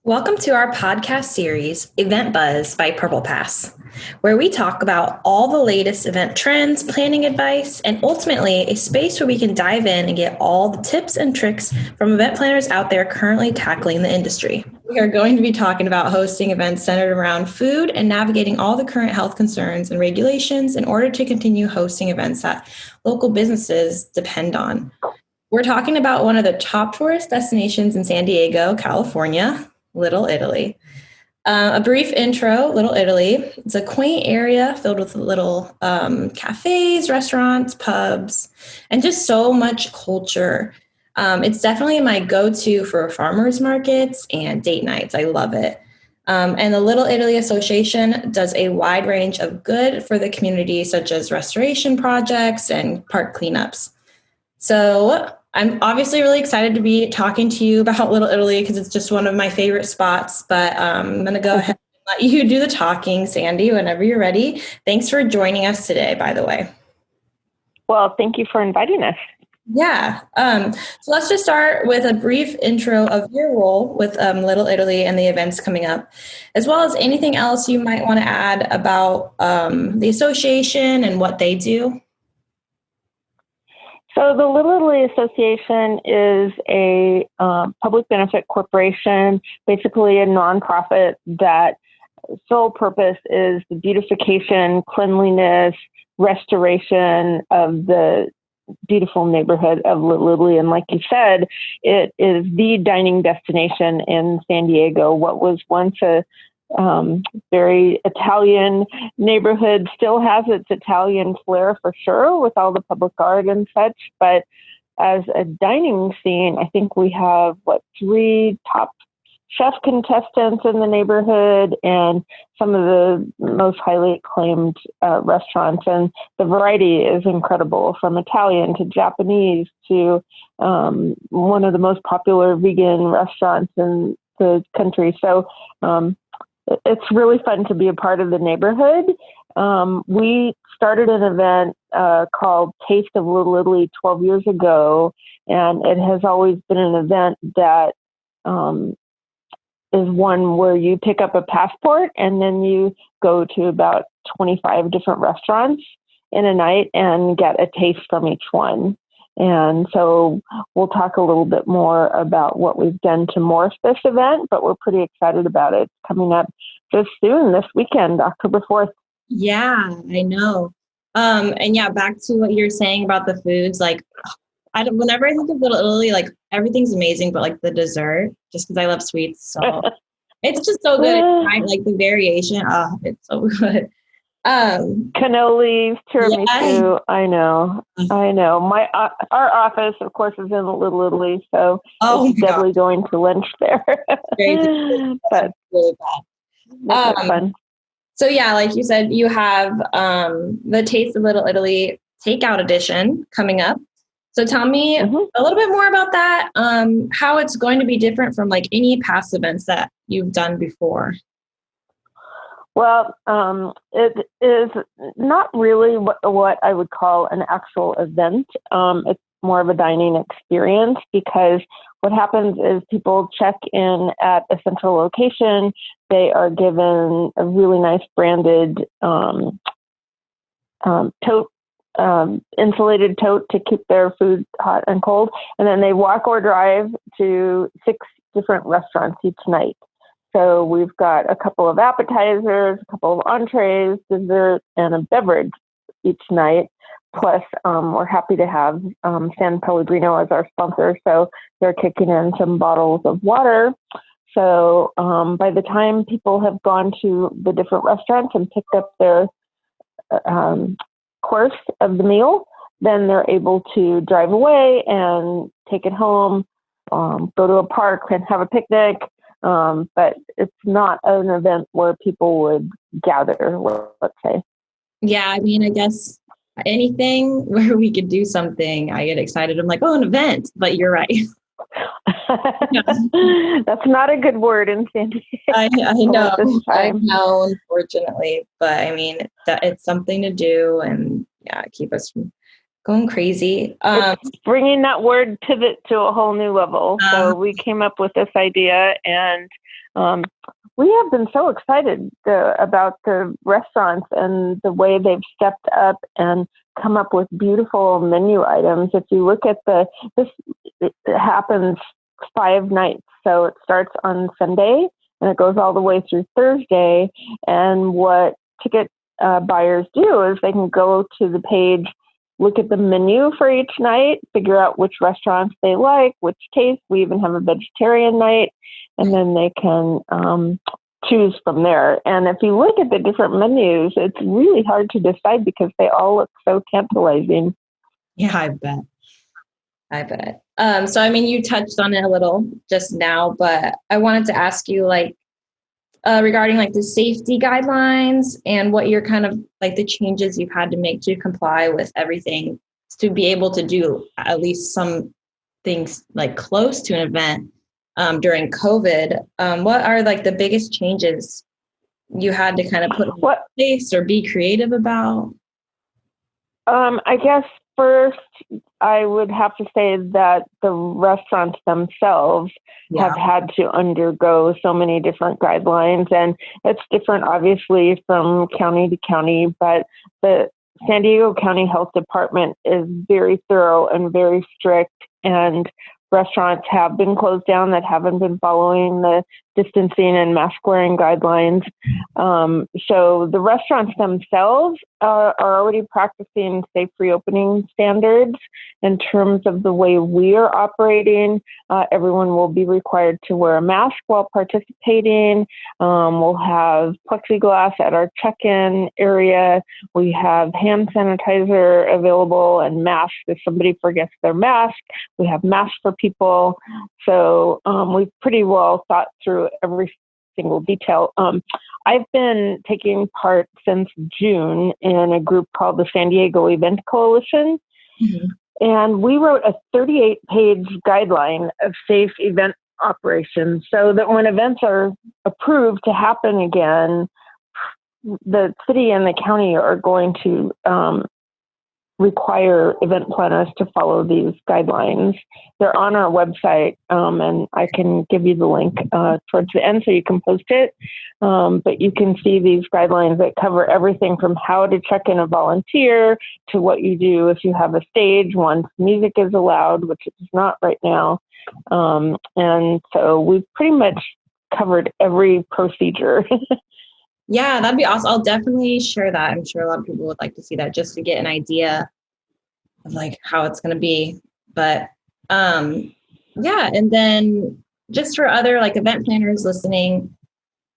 Welcome to our podcast series, EventBuzz by Purplepass, where we talk about all the latest event trends, planning advice, and ultimately a space where we can dive in and get all the tips and tricks from event planners out there currently tackling the industry. We are going to be talking about hosting events centered around food and navigating all the current health concerns and regulations in order to continue hosting events that local businesses depend on. We're talking about one of the top tourist destinations in San Diego, California, Little Italy. A brief intro, Little Italy. It's a quaint area filled with little cafes, restaurants, pubs, and just so much culture. It's definitely my go-to for farmers markets and date nights. I love it. And the Little Italy Association does a wide range of good for the community, such as restoration projects and park cleanups. So I'm obviously really excited to be talking to you about Little Italy because it's just one of my favorite spots, but I'm going to go ahead and let you do the talking, Sandy, whenever you're ready. Thanks for joining us today, by the way. Well, thank you for inviting us. Yeah. So let's just start with a brief intro of your role with Little Italy and the events coming up, as well as anything else you might want to add about the association and what they do. So the Little Italy Association is a public benefit corporation, basically a nonprofit that sole purpose is the beautification, cleanliness, restoration of the beautiful neighborhood of Little Italy. And like you said, it is the dining destination in San Diego. What was once a very Italian neighborhood still has its Italian flair for sure with all the public art and such. But as a dining scene, I think we have, 3 top chef contestants in the neighborhood and some of the most highly acclaimed restaurants. And the variety is incredible, from Italian to Japanese to one of the most popular vegan restaurants in the country. So it's really fun to be a part of the neighborhood. We started an event called Taste of Little Italy 12 years ago, and it has always been an event that is one where you pick up a passport and then you go to about 25 different restaurants in a night and get a taste from each one. And so we'll talk a little bit more about what we've done to morph this event, but we're pretty excited about it. It's coming up just soon, this weekend, October 4th. Yeah, I know. And yeah, back to what you're saying about the foods, like whenever I think of Little Italy, like everything's amazing, but like the dessert, just because I love sweets, so it's just so good. Like the variation, it's so good. Cannolis, tiramisu. Yeah. I know. Our office, of course, is in Little Italy, so it's definitely going to lunch there. But really bad. Fun. So yeah, like you said, you have the Taste of Little Italy Takeout Edition coming up. So tell me a little bit more about that. How it's going to be different from like any past events that you've done before. Well, it is not really what I would call an actual event. It's more of a dining experience, because what happens is people check in at a central location. They are given a really nice branded tote, insulated tote to keep their food hot and cold. And then they walk or drive to 6 different restaurants each night. So we've got a couple of appetizers, a couple of entrees, dessert, and a beverage each night. Plus, we're happy to have San Pellegrino as our sponsor. So they're kicking in some bottles of water. So by the time people have gone to the different restaurants and picked up their course of the meal, then they're able to drive away and take it home, go to a park and have a picnic. But it's not an event where people would gather, let's say. Yeah, I mean, I guess anything where we could do something, I get excited. I'm like, an event, but you're right. That's not a good word in San Diego. I know, unfortunately, but I mean, it's something to do and keep us from going crazy. It's bringing that word pivot to a whole new level. So we came up with this idea, and we have been so excited about the restaurants and the way they've stepped up and come up with beautiful menu items. If you look at it happens 5 nights. So it starts on Sunday and it goes all the way through Thursday. And what ticket buyers do is they can go to the page, look at the menu for each night, figure out which restaurants they like, which taste. We even have a vegetarian night, and then they can choose from there. And if you look at the different menus, it's really hard to decide because they all look so tantalizing. Yeah, I bet. So, I mean, you touched on it a little just now, but I wanted to ask you, regarding the safety guidelines and what you're kind of the changes you've had to make to comply with everything to be able to do at least some things close to an event during COVID. What are the biggest changes you had to kind of put in place or be creative about? I guess first I would have to say that the restaurants themselves have had to undergo so many different guidelines, and it's different obviously from county to county, but the San Diego County Health Department is very thorough and very strict, and restaurants have been closed down that haven't been following the distancing and mask wearing guidelines. So the restaurants themselves are already practicing safe reopening standards. In terms of the way we are operating, everyone will be required to wear a mask while participating. We'll have plexiglass at our check-in area. We have hand sanitizer available and masks if somebody forgets their mask. We have masks for people. So we've pretty well thought through every single detail. I've been taking part since June in a group called the San Diego Event Coalition. Mm-hmm. And we wrote a 38-page guideline of safe event operations so that when events are approved to happen again, the city and the county are going to require event planners to follow these guidelines. They're on our website, and I can give you the link towards the end so you can post it. But you can see these guidelines that cover everything from how to check in a volunteer to what you do if you have a stage once music is allowed, which is not right now. And so we've pretty much covered every procedure. Yeah, that'd be awesome. I'll definitely share that. I'm sure a lot of people would like to see that just to get an idea of how it's going to be. But yeah, and then just for other event planners listening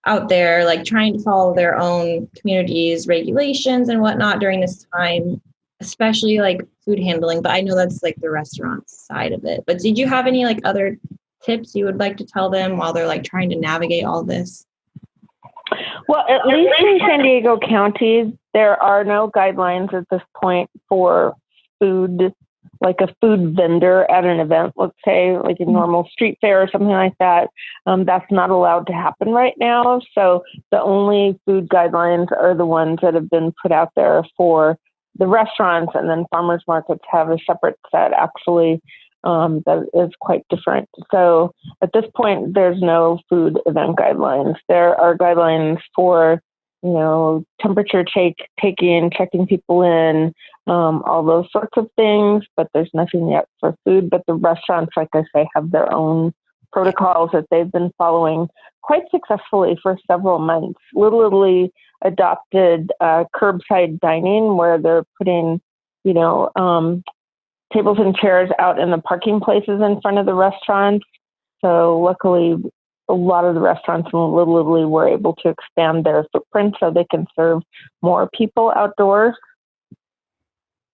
out there, trying to follow their own community's regulations and whatnot during this time, especially food handling. But I know that's the restaurant side of it. But did you have any other tips you would like to tell them while they're trying to navigate all this? Well, at least in San Diego County, there are no guidelines at this point for food, like a food vendor at an event, let's say a normal street fair or something like that. That's not allowed to happen right now. So the only food guidelines are the ones that have been put out there for the restaurants, and then farmers markets have a separate set actually. That is quite different. So at this point, there's no food event guidelines. There are guidelines for, temperature taking, checking people in, all those sorts of things, but there's nothing yet for food. But the restaurants, like I say, have their own protocols that they've been following quite successfully for several months. Little Italy adopted curbside dining where they're putting, tables and chairs out in the parking places in front of the restaurants. So luckily, a lot of the restaurants in Little Italy were able to expand their footprint so they can serve more people outdoors.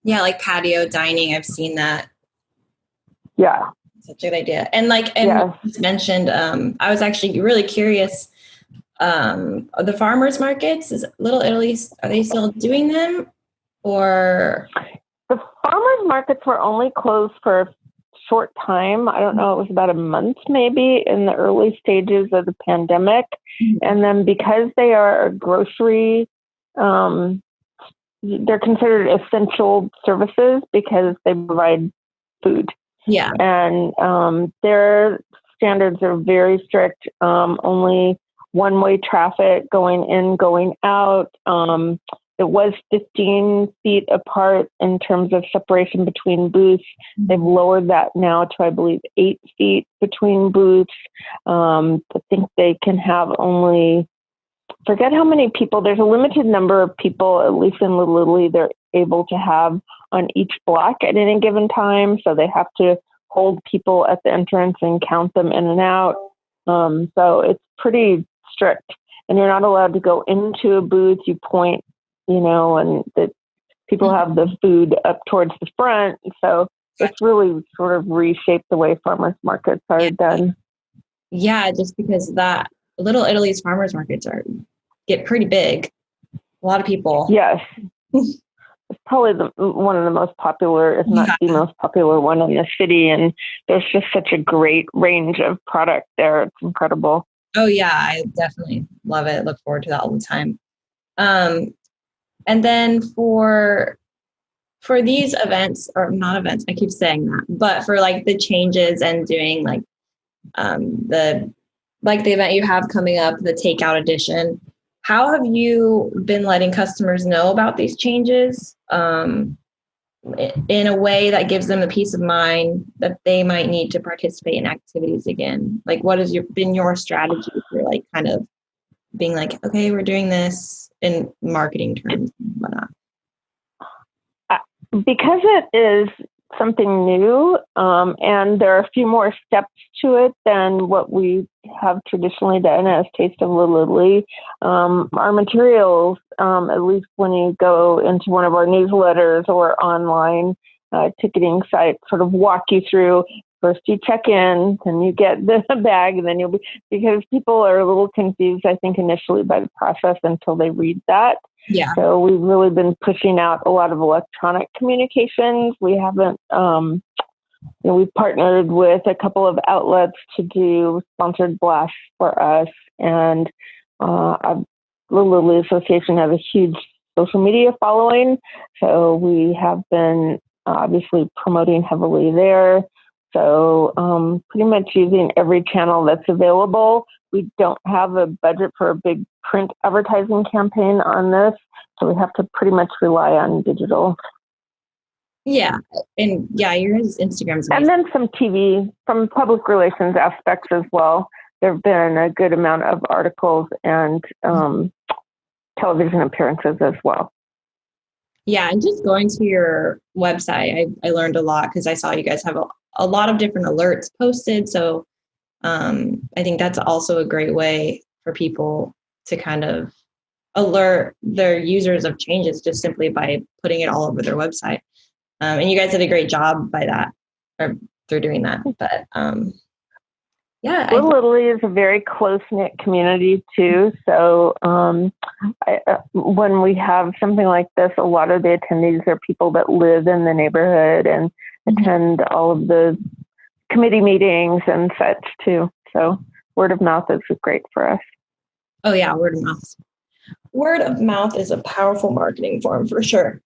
Yeah, patio dining. I've seen that. Yeah. Such a good idea. And you just mentioned, I was actually really curious, the farmers markets, is Little Italy, are they still doing them or? The farmers markets were only closed for a short time. I don't know, it was about a month maybe in the early stages of the pandemic. Mm-hmm. And then because they are a grocery they're considered essential services because they provide food. Yeah. And their standards are very strict. Only one-way traffic going in, going out. It was 15 feet apart in terms of separation between booths. They've lowered that now to, I believe, 8 feet between booths. I think they can have only, forget how many people, there's a limited number of people, at least in Little Italy, they're able to have on each block at any given time. So they have to hold people at the entrance and count them in and out. So it's pretty strict. And you're not allowed to go into a booth. You point, and that people have the food up towards the front. So it's really sort of reshaped the way farmers markets are done. Yeah, just because that Little Italy's farmers markets get pretty big. A lot of people. Yes. It's probably one of the most popular, if not the most popular one in the city. And there's just such a great range of product there. It's incredible. Oh yeah, I definitely love it. Look forward to that all the time. And then for these events, or not events, I keep saying that, but for like the changes and doing like the event you have coming up, the takeout edition, how have you been letting customers know about these changes in a way that gives them the peace of mind that they might need to participate in activities again? Like, what has been your strategy for like kind of being like, okay, we're doing this in marketing terms and whatnot? Because it is something new, and there are a few more steps to it than what we have traditionally done as Taste of Little Italy. Our materials, at least when you go into one of our newsletters or online ticketing sites, sort of walk you through. First you check in, then you get the bag, and then because people are a little confused, I think, initially by the process until they read that. Yeah. So we've really been pushing out a lot of electronic communications. We haven't, we've partnered with a couple of outlets to do sponsored blasts for us. And Little Italy Association has a huge social media following. So we have been obviously promoting heavily there. So pretty much using every channel that's available. We don't have a budget for a big print advertising campaign on this, so we have to pretty much rely on digital. Yeah, and yeah, yours Instagram's amazing. And then some TV from public relations aspects as well. There have been a good amount of articles and television appearances as well. Yeah, and just going to your website, I learned a lot because I saw you guys have a lot of different alerts posted. So I think that's also a great way for people to kind of alert their users of changes just simply by putting it all over their website. And you guys did a great job by that, or through doing that. But yeah. Little Italy is a very close-knit community too. So when we have something like this, a lot of the attendees are people that live in the neighborhood and attend all of the committee meetings and such too. So word of mouth is great for us. Oh yeah, word of mouth. Word of mouth is a powerful marketing form for sure.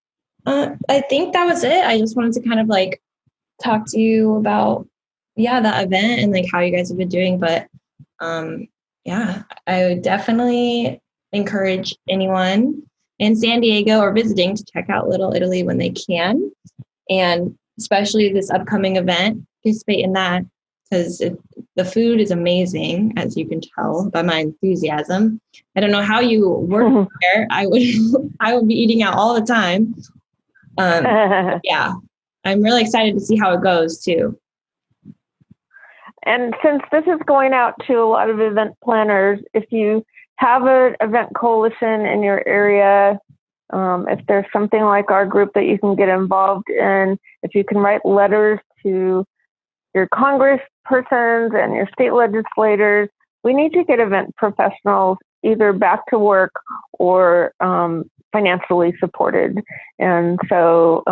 I think that was it. I just wanted to kind of like talk to you about that event and like how you guys have been doing. But yeah, I would definitely encourage anyone in San Diego or visiting to check out Little Italy when they can, and especially this upcoming event, participate in that because the food is amazing, as you can tell by my enthusiasm. I don't know how you work there. I would be eating out all the time. Yeah, I'm really excited to see how it goes too. And since this is going out to a lot of event planners, if you have an event coalition in your area, if there's something like our group that you can get involved in, if you can write letters to your congresspersons and your state legislators, we need to get event professionals either back to work or financially supported. And so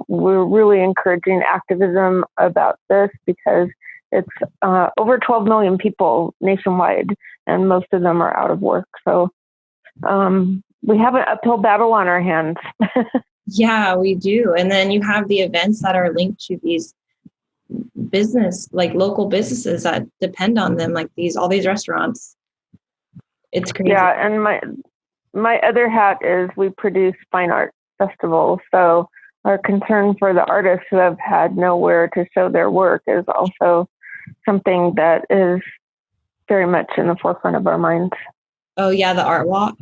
we're really encouraging activism about this because it's over 12 million people nationwide, and most of them are out of work. So we have an uphill battle on our hands. Yeah, we do. And then you have the events that are linked to these local businesses that depend on them, like all these restaurants. It's crazy. Yeah, and my other hat is we produce fine art festivals. So our concern for the artists who have had nowhere to show their work is also something that is very much in the forefront of our minds. Oh yeah, the art walk.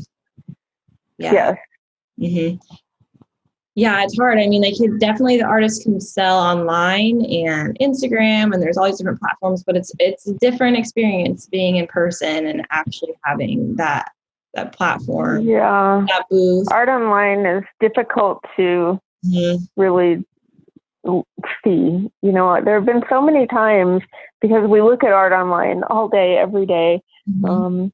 Yeah. Yes. Mm-hmm. Yeah, it's hard. I mean, the artists can sell online and Instagram, and there's all these different platforms, but it's a different experience being in person and actually having that platform. Yeah. That booth. Art online is difficult to really see. There have been so many times, because we look at art online all day, every day. Mm-hmm.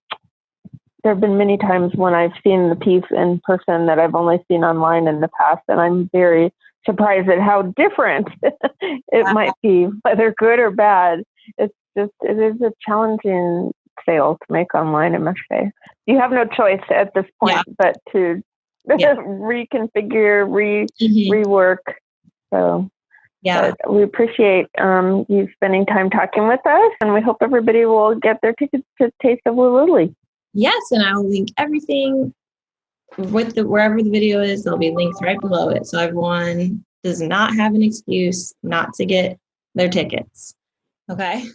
There have been many times when I've seen the piece in person that I've only seen online in the past, and I'm very surprised at how different it might be, whether good or bad. It is a challenging sale to make online, I must say. You have no choice at this point but to reconfigure, rework. So we appreciate you spending time talking with us, and we hope everybody will get their tickets to Taste of Blue Lily. Yes, and I'll link everything wherever the video is. There'll be links right below it, so everyone does not have an excuse not to get their tickets. Okay.